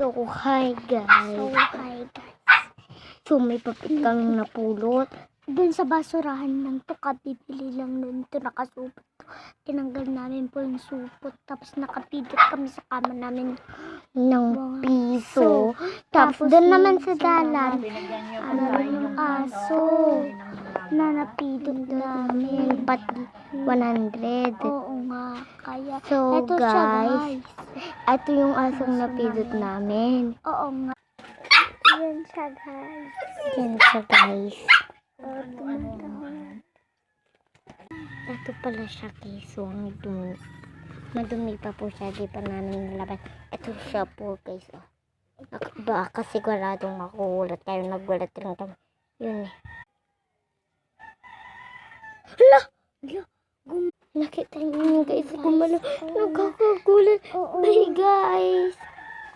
So, hi guys. So, may papit kang napulot. Doon sa basurahan lang to, kabibili lang nun to, nakasupot to. Tinanggal namin po yung supot, tapos nakapidot kami sa kama namin ng piso. Tapos doon naman sa dalan, yung aso na napidot namin. pati 100. Oo nga, kaya So, eto siya, guys, ito yung asong napidot namin. Oo nga. Yan siya, guys. Yan siya, guys. Tumatawa. Ito pala siya, guys. So, ang dumi. Madumi pa po siya. Di pa namin nalaban. Ito siya po, guys. Oh. Baka siguradong makuulat kayo. Nagulat rin kami. Yun eh. Hala! Nakita niyo guys. Gumalaw. Nagkakagulat. Bye, guys.